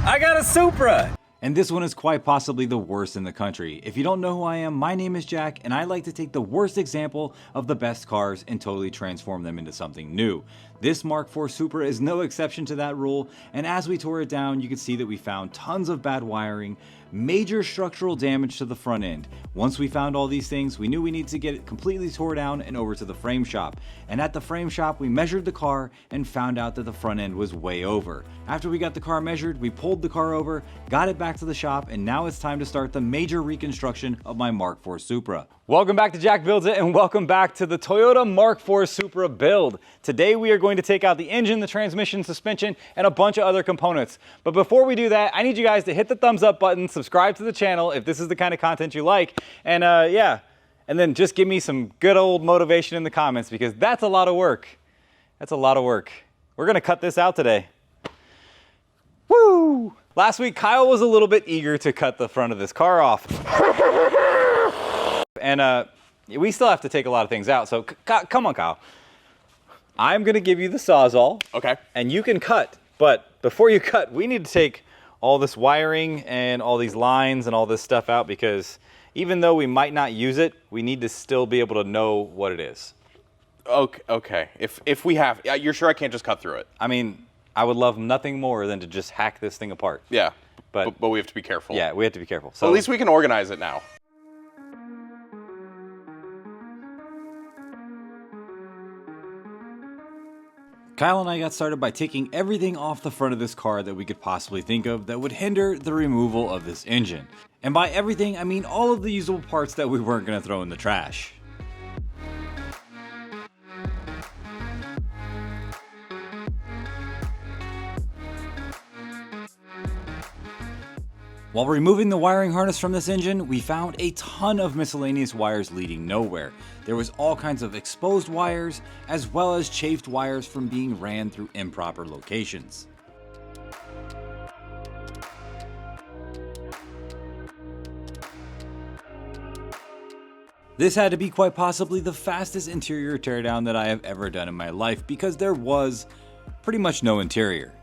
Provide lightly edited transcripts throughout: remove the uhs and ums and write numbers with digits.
I got a Supra! And this one is quite possibly the worst in the country. If you don't know who I am, my name is Jack, and I like to take the worst example of the best cars and totally transform them into something new. This Mark IV Supra is no exception to that rule, and as we tore it down, you can see that we found tons of bad wiring, major structural damage to the front end. Once we found all these things, we knew we needed to get it completely tore down and over to the frame shop. And at the frame shop, we measured the car and found out that the front end was way over. After we got the car measured, we pulled the car over, got it back to the shop, and now it's time to start the major reconstruction of my Mark IV Supra. Welcome back to Jack Builds It, and welcome back to the Toyota Mark IV Supra build. Today we are going to take out the engine, the transmission, suspension, and a bunch of other components. But before we do that, I need you guys to hit the thumbs up button, subscribe to the channel if this is the kind of content you like, and and then just give me some good old motivation in the comments, because that's a lot of work. That's a lot of work. We're gonna cut this out today. Woo! Last week, Kyle was a little bit eager to cut the front of this car off. And we still have to take a lot of things out, so come on, Kyle. I'm gonna give you the Sawzall. Okay. And you can cut, but before you cut, we need to take all this wiring and all these lines and all this stuff out, because even though we might not use it, we need to still be able to know what it is. Okay. If we have, you're sure I can't just cut through it? I mean, I would love nothing more than to just hack this thing apart. Yeah, but we have to be careful. Yeah, we have to be careful. So at least we can organize it now. Kyle and I got started by taking everything off the front of this car that we could possibly think of that would hinder the removal of this engine. And by everything, I mean all of the usable parts that we weren't going to throw in the trash. While removing the wiring harness from this engine, we found a ton of miscellaneous wires leading nowhere. There was all kinds of exposed wires, as well as chafed wires from being ran through improper locations. This had to be quite possibly the fastest interior teardown that I have ever done in my life, because there was pretty much no interior.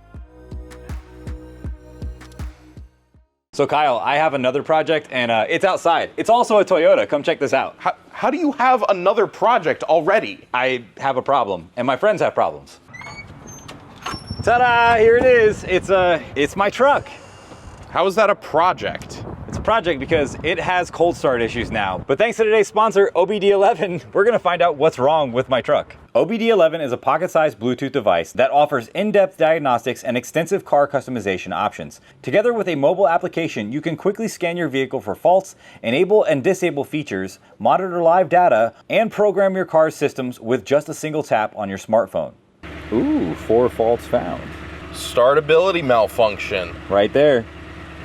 So Kyle, I have another project, and it's outside. It's also a Toyota. Come check this out. How do you have another project already? I have a problem, and my friends have problems. Ta-da! Here it is. It's my truck. How is that a project? It's a project because it has cold start issues now. But thanks to today's sponsor, OBD11, we're gonna find out what's wrong with my truck. OBD11 is a pocket-sized Bluetooth device that offers in-depth diagnostics and extensive car customization options. Together with a mobile application, you can quickly scan your vehicle for faults, enable and disable features, monitor live data, and program your car's systems with just a single tap on your smartphone. Ooh, 4 faults found. Startability malfunction. Right there.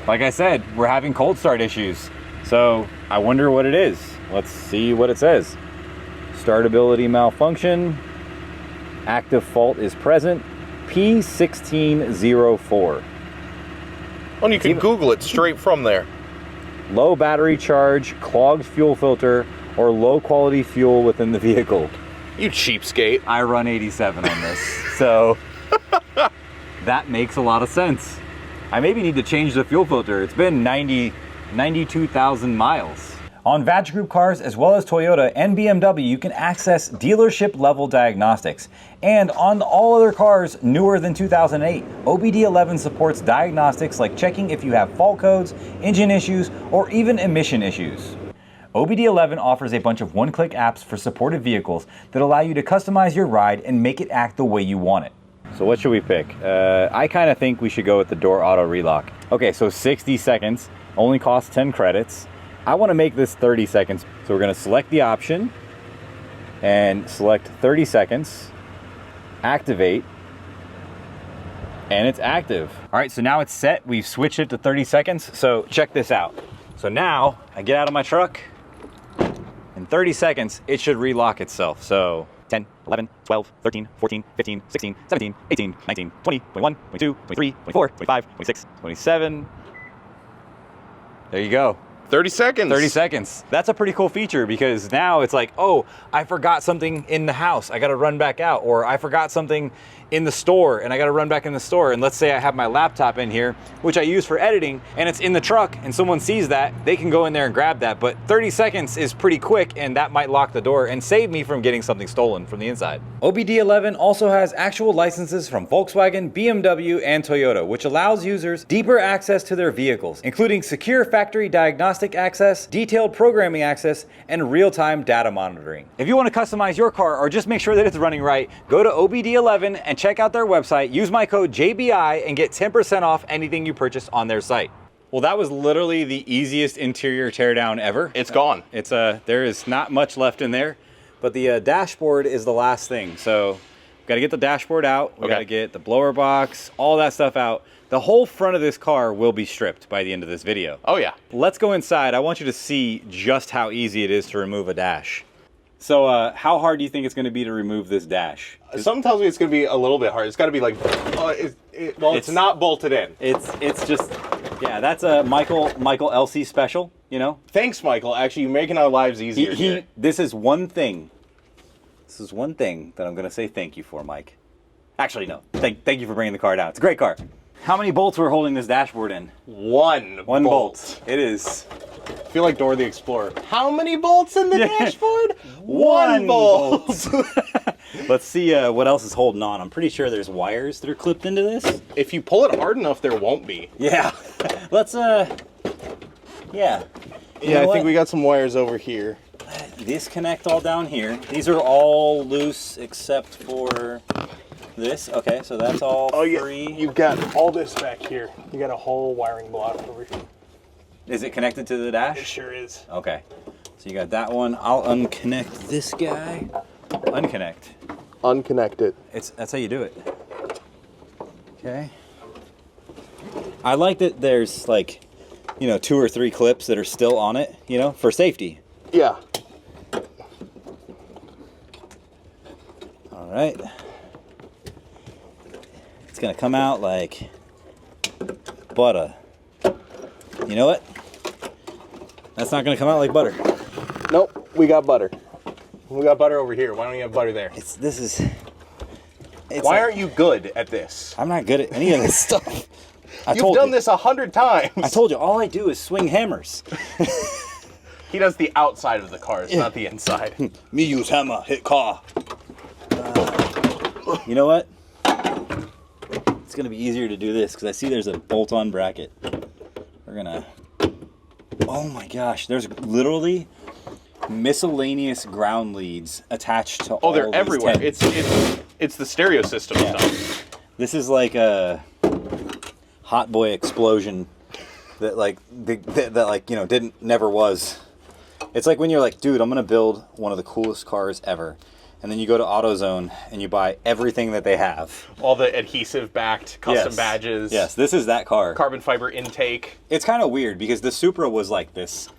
Like I said, we're having cold start issues. So I wonder what it is. Let's see what it says. Startability malfunction. Active fault is present. P1604. Well, you can Google it straight from there. Low battery charge, clogged fuel filter, or low quality fuel within the vehicle. You cheapskate. I run 87 on this, so that makes a lot of sense. I maybe need to change the fuel filter. It's been 92,000 miles. On Vag Group cars, as well as Toyota and BMW, you can access dealership level diagnostics. And on all other cars newer than 2008, OBD11 supports diagnostics like checking if you have fault codes, engine issues, or even emission issues. OBD11 offers a bunch of one-click apps for supported vehicles that allow you to customize your ride and make it act the way you want it. So what should we pick? I kind of think we should go with the door auto relock. Okay, so 60 seconds, only costs 10 credits. I want to make this 30 seconds. So we're going to select the option and select 30 seconds, activate, and it's active. All right, so now it's set. We've switched it to 30 seconds. So check this out. So now I get out of my truck. In 30 seconds, it should relock itself. So 10, 11, 12, 13, 14, 15, 16, 17, 18, 19, 20, 21, 22, 23, 24, 25, 26, 27. There you go. 30 seconds. 30 seconds. That's a pretty cool feature, because now it's like, oh, I forgot something in the house. I got to run back out. Or I forgot something in the store and I got to run back in the store, and let's say I have my laptop in here, which I use for editing, and it's in the truck and someone sees that, they can go in there and grab that. But 30 seconds is pretty quick, and that might lock the door and save me from getting something stolen from the inside. OBD11 also has actual licenses from Volkswagen, BMW, and Toyota, which allows users deeper access to their vehicles, including secure factory diagnostic access, detailed programming access, and real-time data monitoring. If you want to customize your car or just make sure that it's running right, go to OBD11 and check out their website, use my code JBI, and get 10% off anything you purchase on their site. Well, that was literally the easiest interior teardown ever. It's gone. It's there is not much left in there, but the dashboard is the last thing. So we've got to get the dashboard out. We got to get the blower box, all that stuff out. The whole front of this car will be stripped by the end of this video. Oh yeah. Let's go inside. I want you to see just how easy it is to remove a dash. So how hard do you think it's going to be to remove this dash? Something tells me it's going to be a little bit hard. It's got to be like, well, it's not bolted in. It's just, yeah, that's a Michael LC special, you know? Thanks, Michael. Actually, you're making our lives easier here. This is one thing. This is one thing that I'm going to say thank you for, Mike. Actually, no. Thank you for bringing the car down. It's a great car. How many bolts we're holding this dashboard in? One bolt. It is. I feel like Dora the Explorer. How many bolts in the dashboard? One bolt. Let's see what else is holding on. I'm pretty sure there's wires that are clipped into this. If you pull it hard enough, there won't be. Yeah. Let's, yeah. Yeah, I think we got some wires over here. Disconnect all down here. These are all loose except for this. Okay, so that's all free. You've got all this back here. You got a whole wiring block over here. Is it connected to the dash? It sure is. Okay. So you got that one. I'll unconnect this guy. Unconnect it. That's how you do it. Okay. I like that there's like, you know, 2 or 3 clips that are still on it, you know, for safety. Yeah. All right. It's gonna come out like butter. You know what? That's not gonna come out like butter. Nope, we got butter. We got butter over here. Why don't you have butter there? Why aren't you good at this? I'm not good at any of this stuff. You've done this 100 times. I told you, all I do is swing hammers. He does the outside of the cars, not the inside. Me use hammer, hit car. You know what? It's gonna be easier to do this because I see there's a bolt-on bracket. We're gonna, oh my gosh, there's literally miscellaneous ground leads attached to all these they're everywhere. tents. It's the stereo system stuff. This is like a hot boy explosion that like you know never was. It's like when you're like, dude, I'm gonna build one of the coolest cars ever. And then you go to AutoZone and you buy everything that they have. All the adhesive-backed custom badges. Yes, this is that car. Carbon fiber intake. It's kind of weird because the Supra was like this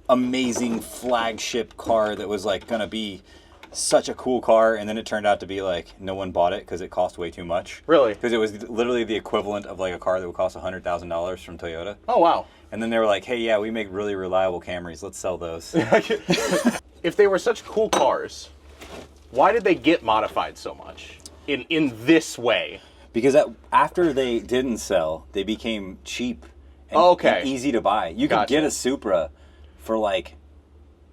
amazing flagship car that was like going to be such a cool car, and then it turned out to be like no one bought it because it cost way too much. Really? Because it was literally the equivalent of like a car that would cost $100,000 from Toyota. Oh, wow. And then they were like, hey, yeah, we make really reliable Camrys. Let's sell those. If they were such cool cars, why did they get modified so much in this way? Because after they didn't sell, they became cheap and easy to buy. You could get a Supra for like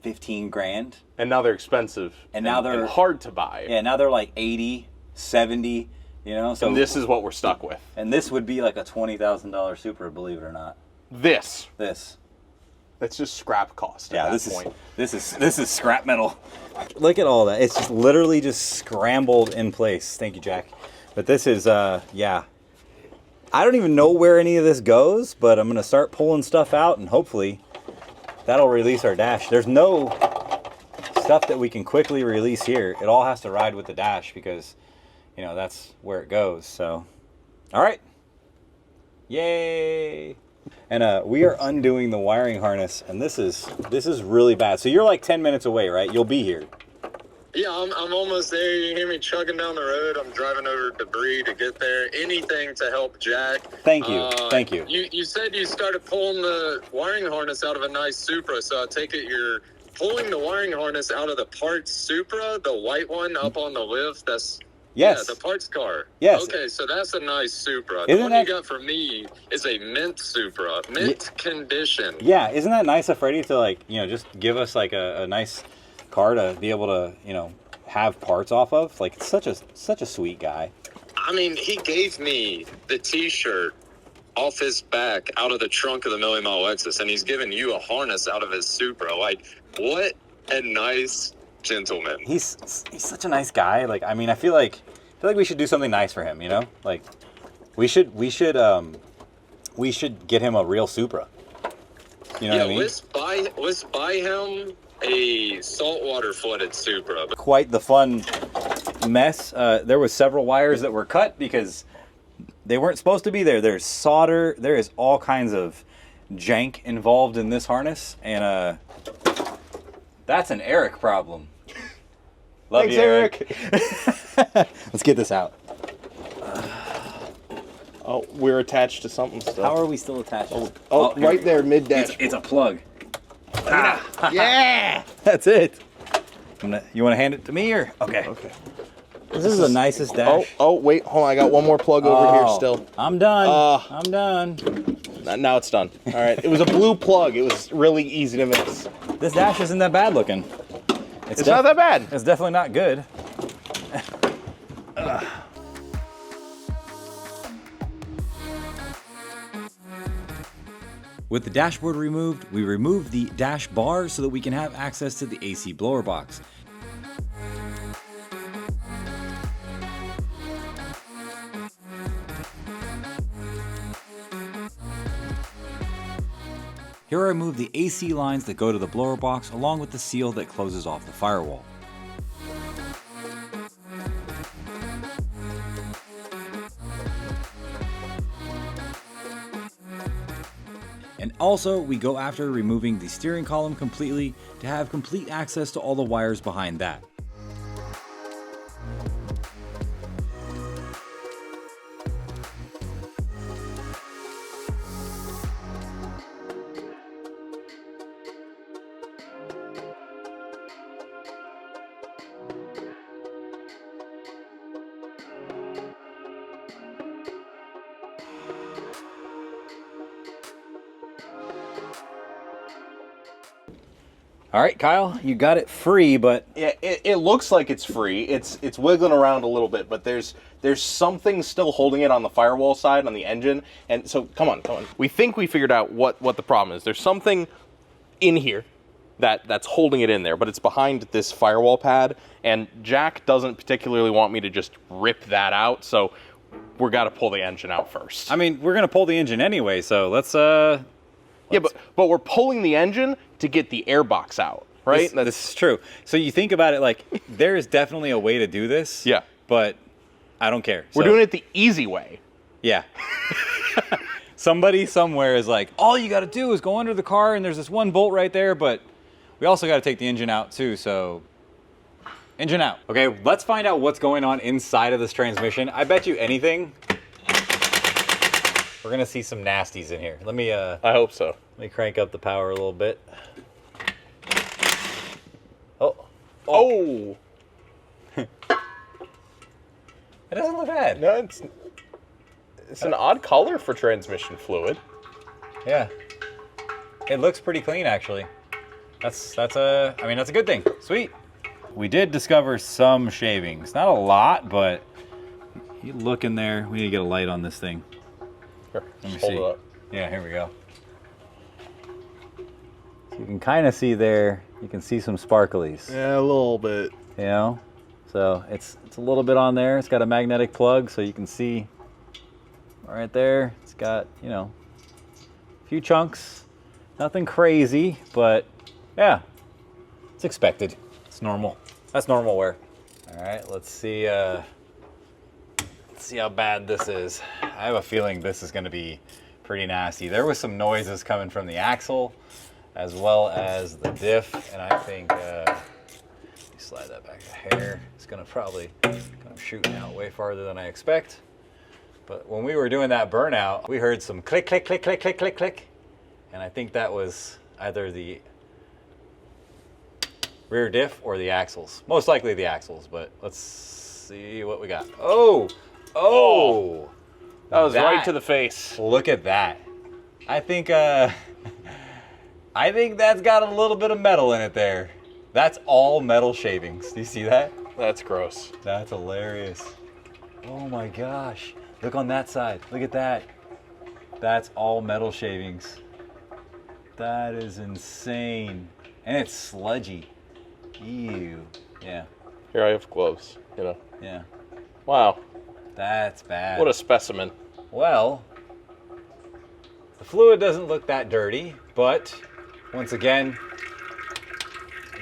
15 grand. And now they're expensive. And now they're hard to buy. Yeah, now they're like 80, 70, you know? So and this is what we're stuck with. And this would be like a $20,000 Supra, believe it or not. This. That's just scrap cost at that point. This is scrap metal. Look at all that. It's just literally just scrambled in place. Thank you, Jack. But this is, yeah. I don't even know where any of this goes, but I'm going to start pulling stuff out, and hopefully that'll release our dash. There's no stuff that we can quickly release here. It all has to ride with the dash because, you know, that's where it goes. So, all right. Yay. And we are undoing the wiring harness, and this is really bad. So you're like 10 minutes away, right? You'll be here. Yeah, I'm almost there. You hear me chugging down the road. I'm driving over debris to get there. Anything to help Jack. Thank you. Thank you. You said you started pulling the wiring harness out of a nice Supra, so I take it you're pulling the wiring harness out of the parts Supra, the white one up on the lift. That's Yes. Yeah, the parts car. Yes. Okay, so that's a nice Supra. Isn't The one that- you got for me is a mint Supra, mint condition. Yeah, isn't that nice of Freddie to like, you know, just give us like a nice car to be able to, you know, have parts off of? Like, it's such a sweet guy. I mean, he gave me the T-shirt off his back out of the trunk of the Million Mile Lexus, and he's giving you a harness out of his Supra. Like, what a nice gentleman. He's such a nice guy. Like, I mean, I feel like we should do something nice for him, you know? Like, we should get him a real Supra. You know what I mean? Let's buy him a saltwater flooded Supra. Quite the fun mess. There was several wires that were cut because they weren't supposed to be there. There's solder. There is all kinds of jank involved in this harness, and that's an Eric problem. Love Thanks, you, Eric. Let's get this out. Oh, we're attached to something still. How are we still attached? Oh, right there, mid-dash. It's a plug. Yeah! That's it. You want to hand it to me or? Okay. Okay. This is the nicest dash. Oh, wait, hold on. I got one more plug over here still. I'm done. I'm done. Now it's done. All right. It was a blue plug. It was really easy to miss. This dash isn't that bad looking. It's not that bad. It's definitely not good. With the dashboard removed, we removed the dash bar so that we can have access to the AC blower box. Here I remove the AC lines that go to the blower box along with the seal that closes off the firewall. And also, we go after removing the steering column completely to have complete access to all the wires behind that. All right, Kyle, you got it free, but Yeah, it looks like it's free. It's wiggling around a little bit, but there's something still holding it on the firewall side on the engine. And so come on. We think we figured out what the problem is. There's something in here that's holding it in there, but it's behind this firewall pad, and Jack doesn't particularly want me to just rip that out, so we're got to pull the engine out first. I mean, we're gonna pull the engine anyway, so let's yeah, but we're pulling the engine to get the airbox out, right? This is true. So you think about it, like, there is definitely a way to do this. Yeah. But I don't care. We're doing it the easy way. Yeah. Somebody somewhere is like, all you got to do is go under the car and there's this one bolt right there, but we also got to take the engine out too, so engine out. Okay, let's find out what's going on inside of this transmission. I bet you anything, we're gonna see some nasties in here. Let me I hope so. let me crank up the power a little bit. Oh! It doesn't look bad. No, it's an odd color for transmission fluid. Yeah. It looks pretty clean, actually. That's a good thing. Sweet. We did discover some shavings. Not a lot, but you look in there. We need to get a light on this thing. Here, Let me hold see. it up. Yeah, here we go. So you can kind of see there, you can see some sparklies. Yeah, a little bit. You know? So it's a little bit on there. It's got a magnetic plug, so you can see right there. It's got, you know, a few chunks. Nothing crazy, but yeah, it's expected. It's normal. That's normal wear. All right, let's see how bad this is. I have a feeling this is going to be pretty nasty. There was some noises coming from the axle as well as the diff, and I think slide that back a hair. It's gonna probably kind of shooting out way farther than I expect. But when we were doing that burnout, we heard some click, click, click, click, click, click, click. And I think that was either the rear diff or the axles. Most likely the axles, but let's see what we got. Oh, oh. That was That- right to the face. Look at that. I think that's got a little bit of metal in it there. That's all metal shavings. Do you see that? That's gross. That's hilarious. Oh my gosh. Look on that side. Look at that. That's all metal shavings. That is insane. And it's sludgy. Ew. Yeah. Here, I have gloves, you know. Yeah. Wow. That's bad. What a specimen. Well, the fluid doesn't look that dirty, but once again,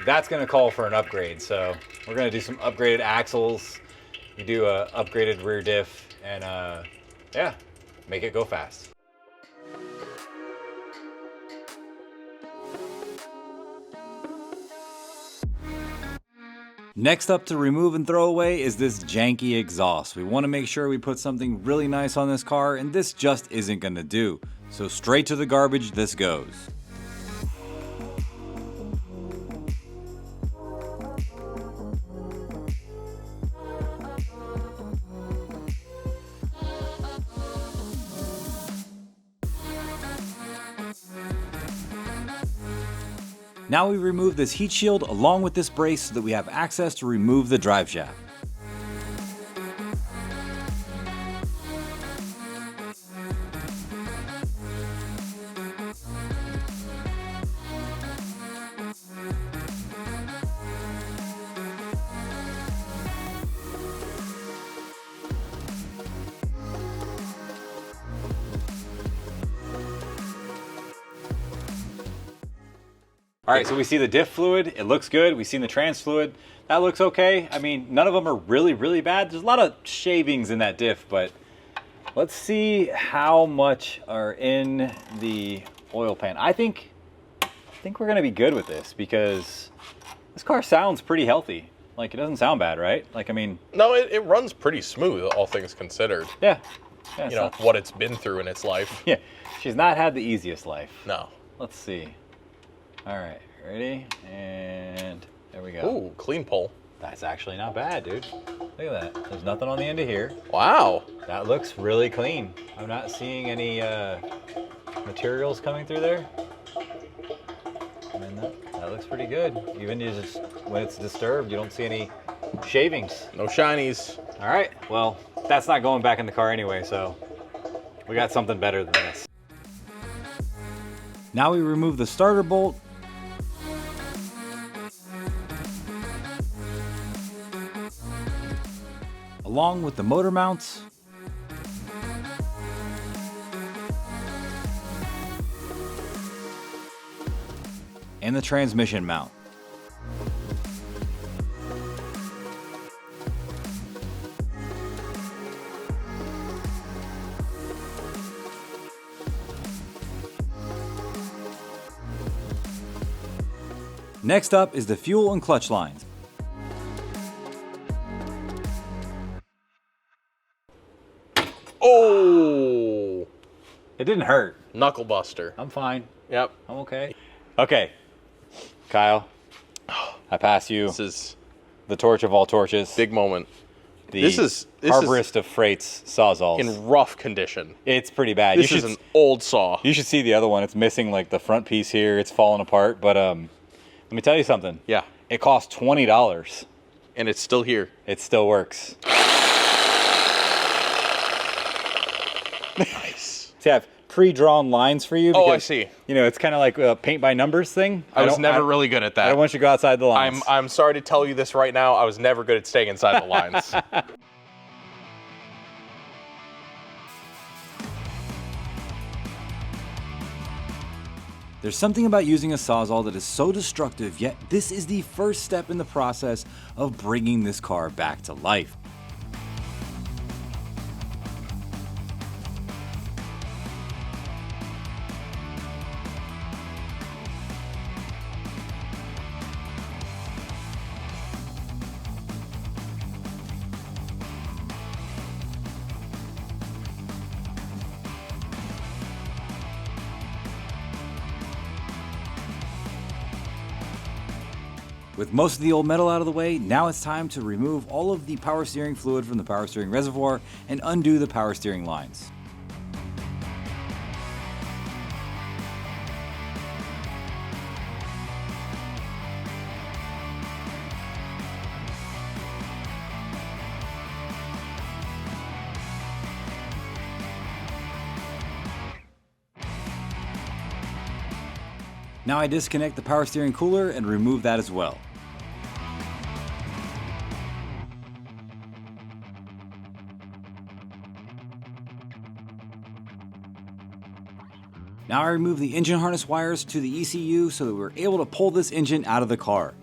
that's going to call for an upgrade. So we're going to do some upgraded axles. You do a upgraded rear diff, and yeah, make it go fast. Next up to remove and throw away is this janky exhaust. We want to make sure we put something really nice on this car, and this just isn't going to do. So straight to the garbage this goes. Now we remove this heat shield along with this brace so that we have access to remove the drive shaft. All right, so we see the diff fluid, it looks good. We've seen the trans fluid, that looks okay. I mean, none of them are really, really bad. There's a lot of shavings in that diff, but let's see how much are in the oil pan. I think we're gonna be good with this because this car sounds pretty healthy. Like, it doesn't sound bad, right? Like, I mean... No, it runs pretty smooth, all things considered. Yeah. You know, what it's been through in its life. Yeah, she's not had the easiest life. No. Let's see. All right, ready? And there we go. Ooh, clean pull. That's actually not bad, dude. Look at that. There's nothing on the end of here. Wow. That looks really clean. I'm not seeing any materials coming through there. I mean, that looks pretty good. Even just when it's disturbed, you don't see any shavings. No shinies. All right, well, that's not going back in the car anyway, so we got something better than this. Now we remove the starter bolt. Along with the motor mounts. And the transmission mount. Next up is the fuel and clutch lines. Oh! It didn't hurt. Knuckle buster. I'm fine. Yep. I'm okay. Okay, Kyle, I pass you This is the torch of all torches. big moment. The this is arborist of freights sawzalls. in rough condition. It's pretty bad. This is an old saw. You should see the other one. It's missing like the front piece here. It's falling apart. But let me tell you something. Yeah. It cost $20. And it's still here. It still works. Nice. See, I have pre-drawn lines for you. Oh, I because, see. You know, it's kind of like a paint by numbers thing. I was never really good at that. I don't want you to go outside the lines. I'm sorry to tell you this right now. I was never good at staying inside the lines. There's something about using a Sawzall that is so destructive, yet this is the first step in the process of bringing this car back to life. With most of the old metal out of the way, now it's time to remove all of the power steering fluid from the power steering reservoir and undo the power steering lines. Now I disconnect the power steering cooler and remove that as well. Now I remove the engine harness wires to the ECU so that we're able to pull this engine out of the car.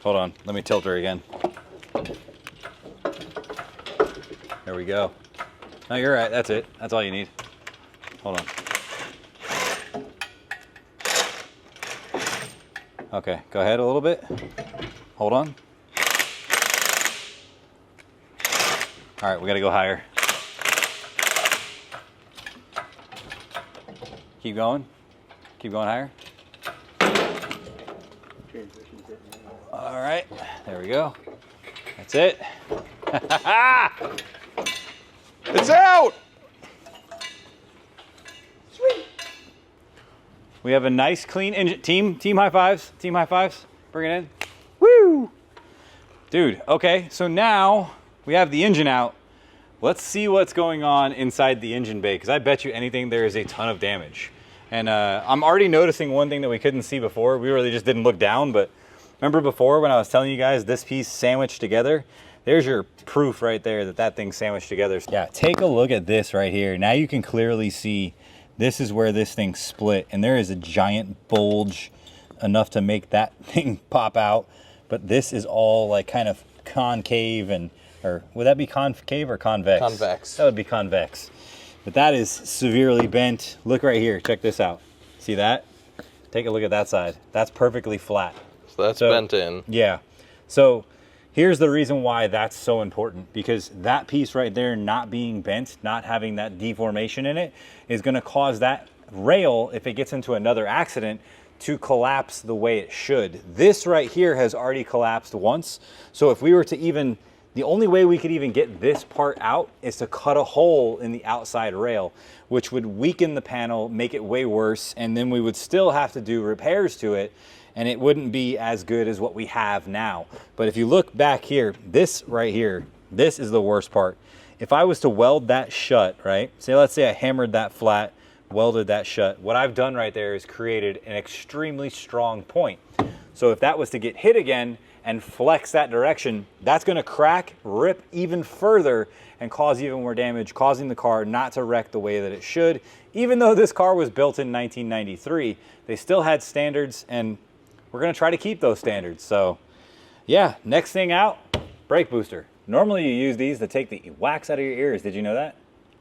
Hold on, let me tilt her again. There we go. No, you're right, that's it. That's all you need. Hold on. Okay, go ahead a little bit. Hold on. All right, we gotta go higher. Keep going. Keep going higher. All right, there we go. That's it. It's out! Sweet. We have a nice clean engine. Team high fives. Team high fives. Bring it in. Woo! Dude, okay, so now we have the engine out. Let's see what's going on inside the engine bay, because I bet you anything there is a ton of damage. And I'm already noticing one thing that we couldn't see before. We really just didn't look down, but remember before when I was telling you guys this piece sandwiched together? There's your proof right there that that thing's sandwiched together. Yeah, take a look at this right here. Now you can clearly see this is where this thing split, and there is a giant bulge enough to make that thing pop out. But this is all like kind of concave, and or would that be concave or convex? Convex. That would be convex. But that is severely bent. Look right here, check this out. See that? Take a look at that side. That's perfectly flat. So that's bent in. Yeah. So here's the reason why that's so important, because that piece right there not being bent, not having that deformation in it, is going to cause that rail, if it gets into another accident, to collapse the way it should. This right here has already collapsed once. So if we were to even, the only way we could even get this part out is to cut a hole in the outside rail, which would weaken the panel, make it way worse, and then we would still have to do repairs to it, and it wouldn't be as good as what we have now. But if you look back here, this right here, this is the worst part. If I was to weld that shut, right? Say, let's say I hammered that flat, welded that shut. What I've done right there is created an extremely strong point. So if that was to get hit again and flex that direction, that's gonna crack, rip even further, and cause even more damage, causing the car not to wreck the way that it should. Even though this car was built in 1993, they still had standards, and we're gonna try to keep those standards. So yeah, next thing out, brake booster. Normally you use these to take the wax out of your ears. Did you know that?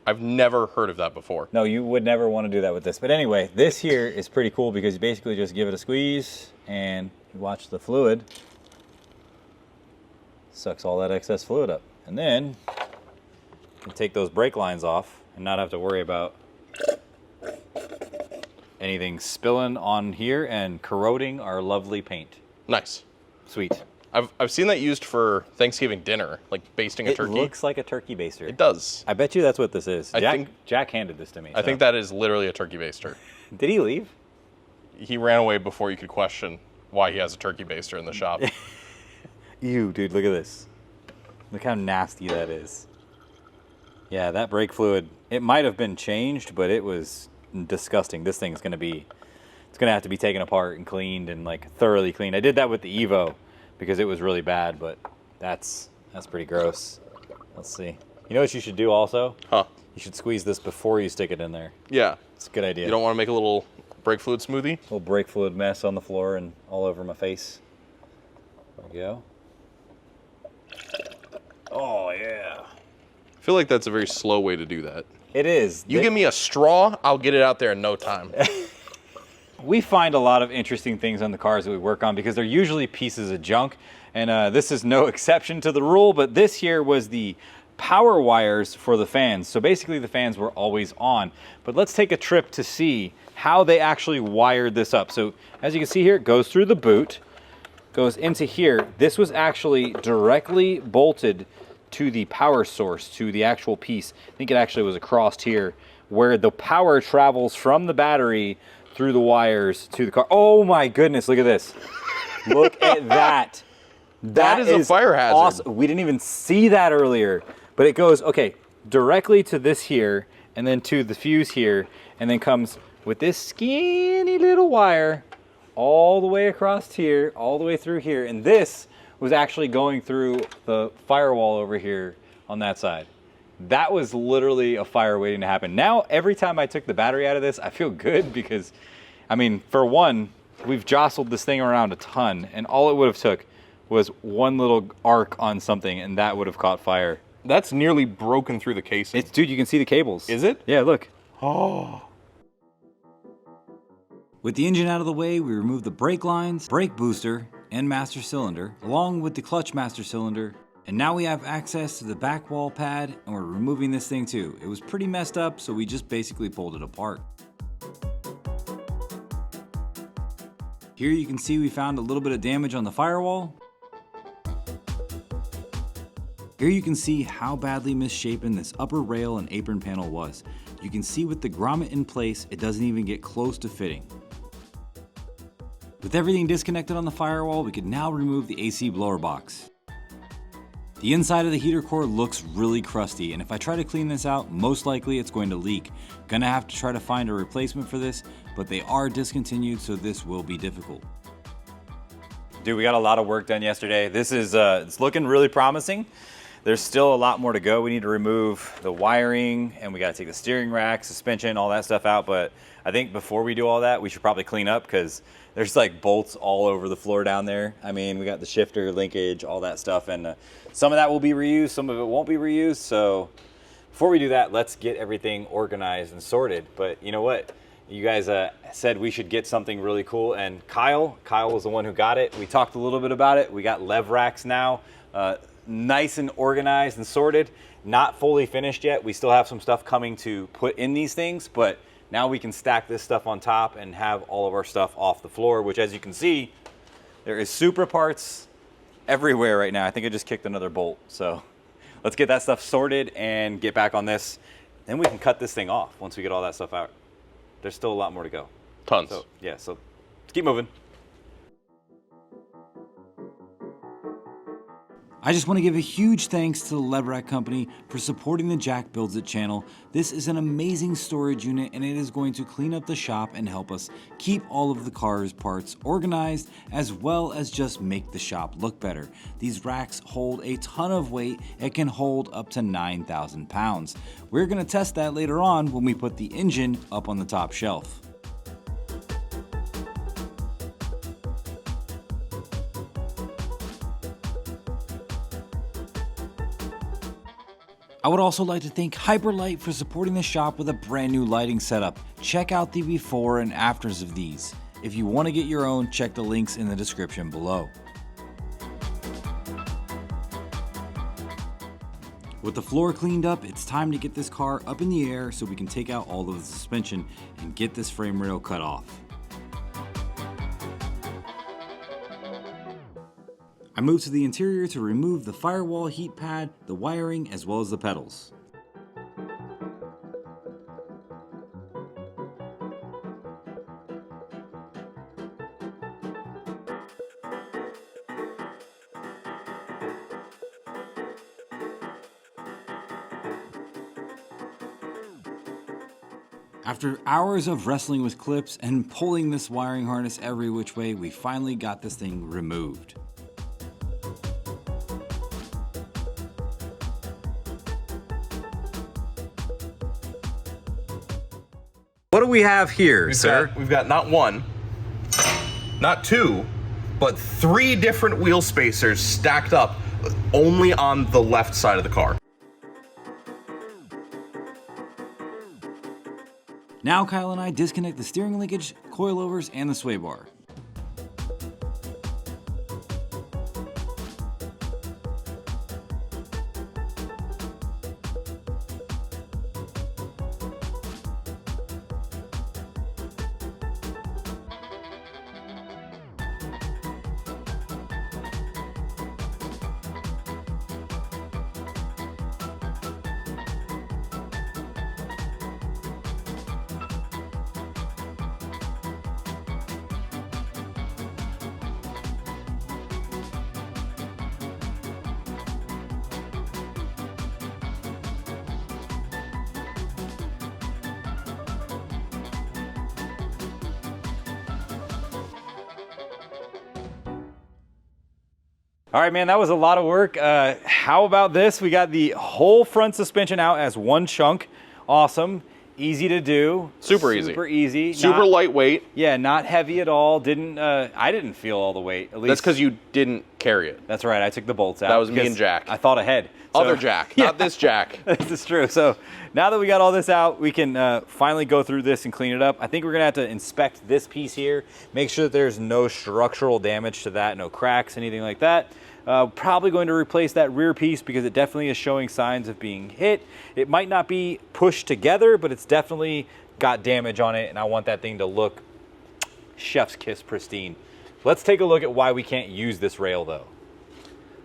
I've never heard of that before. No, you would never want to do that with this. But anyway, this here is pretty cool because you basically just give it a squeeze and you watch the fluid. Sucks all that excess fluid up. And then you can take those brake lines off and not have to worry about anything spilling on here and corroding our lovely paint. Nice. Sweet. I've seen that used for Thanksgiving dinner, like basting a turkey. It looks like a turkey baster. It does. I bet you that's what this is. I think Jack handed this to me. I think that is literally a turkey baster. Did he leave? He ran away before you could question why he has a turkey baster in the shop. Ew, dude, look at this. Look how nasty that is. Yeah, that brake fluid, it might have been changed, but it was disgusting. This thing's going to be, it's going to have to be taken apart and cleaned and like thoroughly cleaned. I did that with the Evo because it was really bad, but that's pretty gross. Let's see. You know what you should do also? Huh? You should squeeze this before you stick it in there. Yeah. It's a good idea. You don't want to make a little brake fluid smoothie? A little brake fluid mess on the floor and all over my face. There we go. Oh, yeah. I feel like that's a very slow way to do that. It is. You give me a straw, I'll get it out there in no time. We find a lot of interesting things on the cars that we work on because they're usually pieces of junk. And this is no exception to the rule, but this here was the power wires for the fans. So basically the fans were always on. But let's take a trip to see how they actually wired this up. So as you can see here, it goes through the boot, goes into here. This was actually directly bolted to the power source, to the actual piece. I think it actually was across here where the power travels from the battery through the wires to the car. Oh my goodness, look at this. Look at that. That is a fire hazard. Awesome. We didn't even see that earlier, but it goes, okay, directly to this here and then to the fuse here and then comes with this skinny little wire all the way across here, all the way through here. And this was actually going through the firewall over here on that side. That was literally a fire waiting to happen. Now, every time I took the battery out of this, I feel good because, I mean, for one, we've jostled this thing around a ton and all it would have took was one little arc on something and that would have caught fire. That's nearly broken through the casing. Dude, you can see the cables. Is it? Yeah, look. Oh. With the engine out of the way, we removed the brake lines, brake booster, and master cylinder, along with the clutch master cylinder. And now we have access to the back wall pad, and we're removing this thing too. It was pretty messed up, so we just basically pulled it apart. Here you can see we found a little bit of damage on the firewall. Here you can see how badly misshapen this upper rail and apron panel was. You can see with the grommet in place, it doesn't even get close to fitting. With everything disconnected on the firewall, we can now remove the AC blower box. The inside of the heater core looks really crusty, and if I try to clean this out, most likely it's going to leak. Gonna have to try to find a replacement for this, but they are discontinued, so this will be difficult. Dude, we got a lot of work done yesterday. This is it's looking really promising. There's still a lot more to go. We need to remove the wiring and we got to take the steering rack, suspension, all that stuff out. But I think before we do all that, we should probably clean up because there's like bolts all over the floor down there. I mean, we got the shifter, linkage, all that stuff. And some of that will be reused, some of it won't be reused. So before we do that, let's get everything organized and sorted. But you know what? You guys said we should get something really cool. And Kyle was the one who got it. We talked a little bit about it. We got lev racks now. Nice and organized and sorted. Not fully finished yet. We still have some stuff coming to put in these things, but now we can stack this stuff on top and have all of our stuff off the floor, which as you can see, there is Supra parts everywhere right now. I think I just kicked another bolt. So let's get that stuff sorted and get back on this. Then we can cut this thing off once we get all that stuff out. There's still a lot more to go. Tons. So yeah, so let's keep moving. I just want to give a huge thanks to the Lev Rack Company for supporting the Jack Builds It channel. This is an amazing storage unit and it is going to clean up the shop and help us keep all of the car's parts organized as well as just make the shop look better. These racks hold a ton of weight. It can hold up to 9,000 pounds. We're going to test that later on when we put the engine up on the top shelf. I would also like to thank Hyperlite for supporting the shop with a brand new lighting setup. Check out the before and afters of these. If you want to get your own, check the links in the description below. With the floor cleaned up, it's time to get this car up in the air so we can take out all of the suspension and get this frame rail cut off. I moved to the interior to remove the firewall heat pad, the wiring, as well as the pedals. After hours of wrestling with clips and pulling this wiring harness every which way, we finally got this thing removed. What do we have here, sir? We've got not one, not two, but 3 different wheel spacers stacked up only on the left side of the car. Now Kyle and I disconnect the steering linkage, coilovers, and the sway bar. All right, man, that was a lot of work. How about this? We got the whole front suspension out as one chunk. Awesome. Easy to do. Super easy. Super easy. Super lightweight. Yeah, not heavy at all. I didn't feel all the weight. At least That's because you didn't carry it. That's right. I took the bolts out. That was me because and Jack. I thought ahead. Other Jack, not this Jack. This is true. So now that we got all this out, we can finally go through this and clean it up. I think we're gonna have to inspect this piece here, make sure that there's no structural damage to that, no cracks, anything like that. Probably going to replace that rear piece because it definitely is showing signs of being hit. It might not be pushed together, but it's definitely got damage on it, and I want that thing to look chef's kiss pristine. Let's take a look at why we can't use this rail though.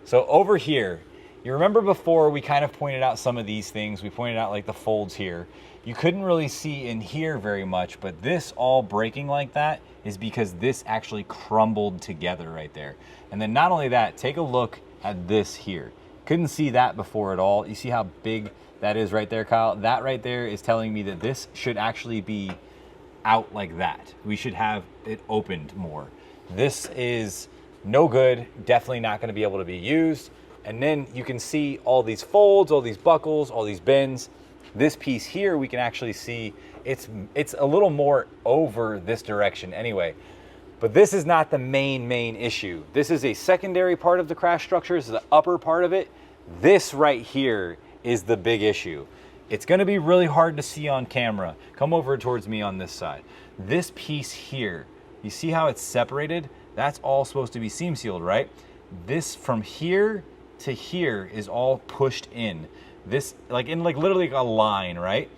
So over here, you remember before we kind of pointed out some of these things. We pointed out like the folds here. You couldn't really see in here very much, but this all breaking like that is because this actually crumbled together right there. And then not only that, take a look at this here. Couldn't see that before at all. You see how big that is right there, Kyle? That right there is telling me that this should actually be out like that. We should have it opened more. This is no good, definitely not gonna be able to be used. And then you can see all these folds, all these buckles, all these bends. This piece here, we can actually see it's a little more over this direction anyway. But this is not the main issue. This is a secondary part of the crash structure. This is the upper part of it. This right here is the big issue. It's gonna be really hard to see on camera. Come over towards me on this side. This piece here, you see how it's separated? That's all supposed to be seam sealed, right? This from here to here is all pushed in. This, like in like literally a line, right?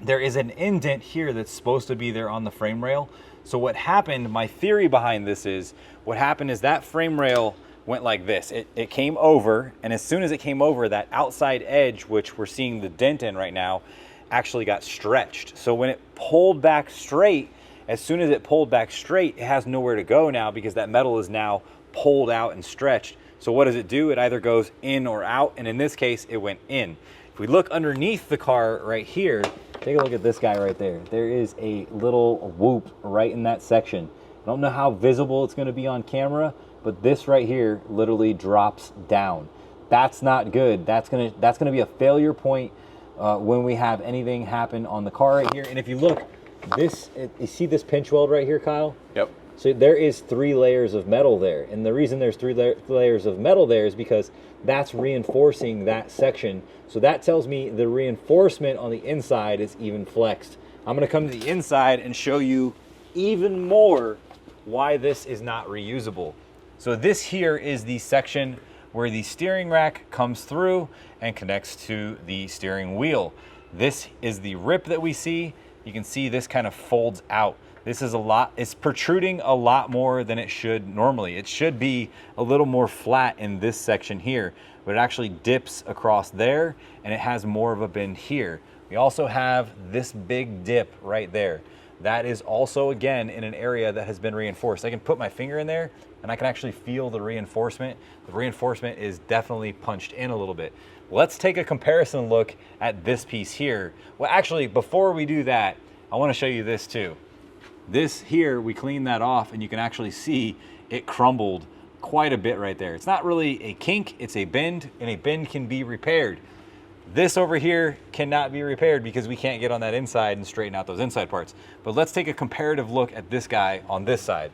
There is an indent here that's supposed to be there on the frame rail. So what happened, my theory behind this is, what happened is that frame rail went like this. It came over, and as soon as it came over, that outside edge, which we're seeing the dent in right now, actually got stretched. So when it pulled back straight, as soon as it pulled back straight, it has nowhere to go now because that metal is now pulled out and stretched. So what does it do? It either goes in or out, and in this case, it went in. If we look underneath the car right here, take a look at this guy right there. There is a little whoop right in that section. I don't know how visible it's gonna be on camera, but this right here literally drops down. That's not good. That's gonna be a failure point when we have anything happen on the car right here. And if you look, you see this pinch weld right here, Kyle? Yep. So there is 3 layers of metal there. And the reason there's 3 layers of metal there is because that's reinforcing that section. So that tells me the reinforcement on the inside is even flexed. I'm gonna come to the inside and show you even more why this is not reusable. So this here is the section where the steering rack comes through and connects to the steering wheel. This is the rip that we see. You can see this kind of folds out. This is it's protruding a lot more than it should normally. It should be a little more flat in this section here, but it actually dips across there and it has more of a bend here. We also have this big dip right there. That is also, again, in an area that has been reinforced. I can put my finger in there and I can actually feel the reinforcement. The reinforcement is definitely punched in a little bit. Let's take a comparison look at this piece here. Well, actually, before we do that, I want to show you this too. This here, we cleaned that off and you can actually see it crumbled quite a bit right there. It's not really a kink, it's a bend, and a bend can be repaired. This over here cannot be repaired because we can't get on that inside and straighten out those inside parts. But let's take a comparative look at this guy on this side.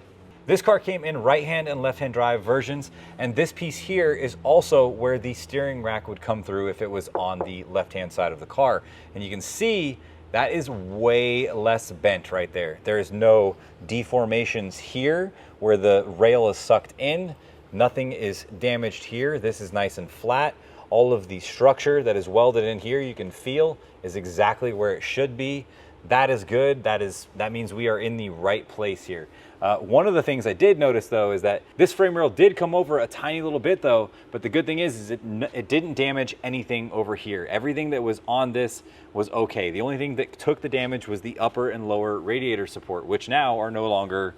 This car came in right-hand and left-hand drive versions, and this piece here is also where the steering rack would come through if it was on the left-hand side of the car. And you can see that is way less bent right there. There is no deformations here where the rail is sucked in. Nothing is damaged here. This is nice and flat. All of the structure that is welded in here, you can feel, is exactly where it should be. That is good. That means we are in the right place here. One of the things I did notice though is that this frame rail did come over a tiny little bit though, but the good thing is it didn't damage anything over here. Everything that was on this was okay. The only thing that took the damage was the upper and lower radiator support, which now are no longer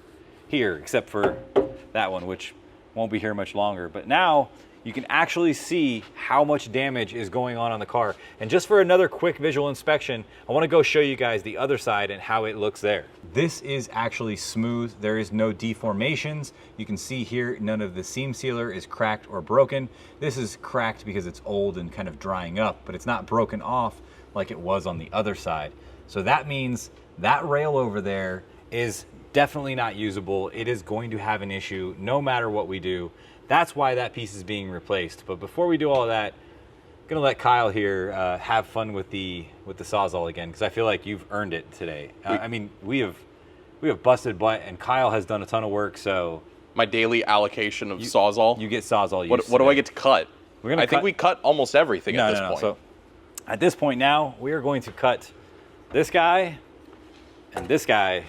here, except for that one, which won't be here much longer. But now you can actually see how much damage is going on the car. And just for another quick visual inspection, I want to go show you guys the other side and how it looks there. This is actually smooth. There is no deformations. You can see here, none of the seam sealer is cracked or broken. This is cracked because it's old and kind of drying up, but it's not broken off like it was on the other side. So that means that rail over there is definitely not usable. It is going to have an issue no matter what we do. That's why that piece is being replaced. But before we do all that, I'm gonna let Kyle here have fun with the Sawzall again, because I feel like you've earned it today. I mean, we have busted butt, and Kyle has done a ton of work. So my daily allocation of Sawzall. You get Sawzall. What do I get to cut? I think we cut almost everything at this point. So at this point now, we are going to cut this guy and this guy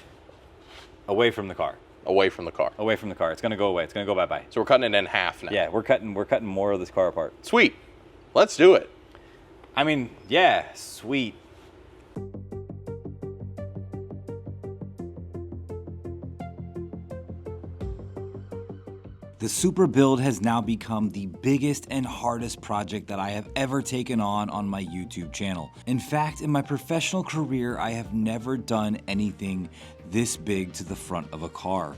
away from the car. Away from the car. Away from the car. It's going to go away. It's going to go bye-bye. So we're cutting it in half now. Yeah, we're cutting more of this car apart. Sweet. Let's do it. I mean, yeah, sweet. The Supra build has now become the biggest and hardest project that I have ever taken on my YouTube channel. In fact, in my professional career, I have never done anything this big to the front of a car.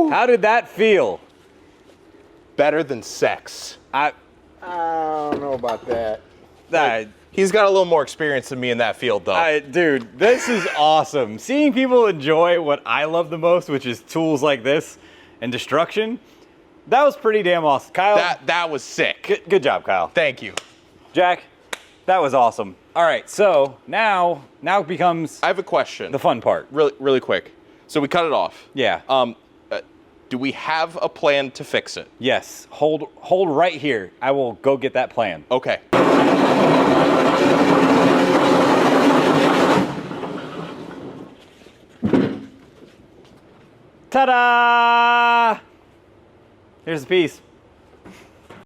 How did that feel? Better than sex. I don't know about that. He's got a little more experience than me in that field, though. Dude, this is awesome. Seeing people enjoy what I love the most, which is tools like this and destruction, that was pretty damn awesome. Kyle, that was sick. Good job, Kyle. Thank you. Jack, that was awesome. All right, so now becomes I have a question. the fun part. Really quick. So we cut it off. Yeah. Do we have a plan to fix it? Yes. Hold right here. I will go get that plan. Okay. Ta-da! Here's the piece.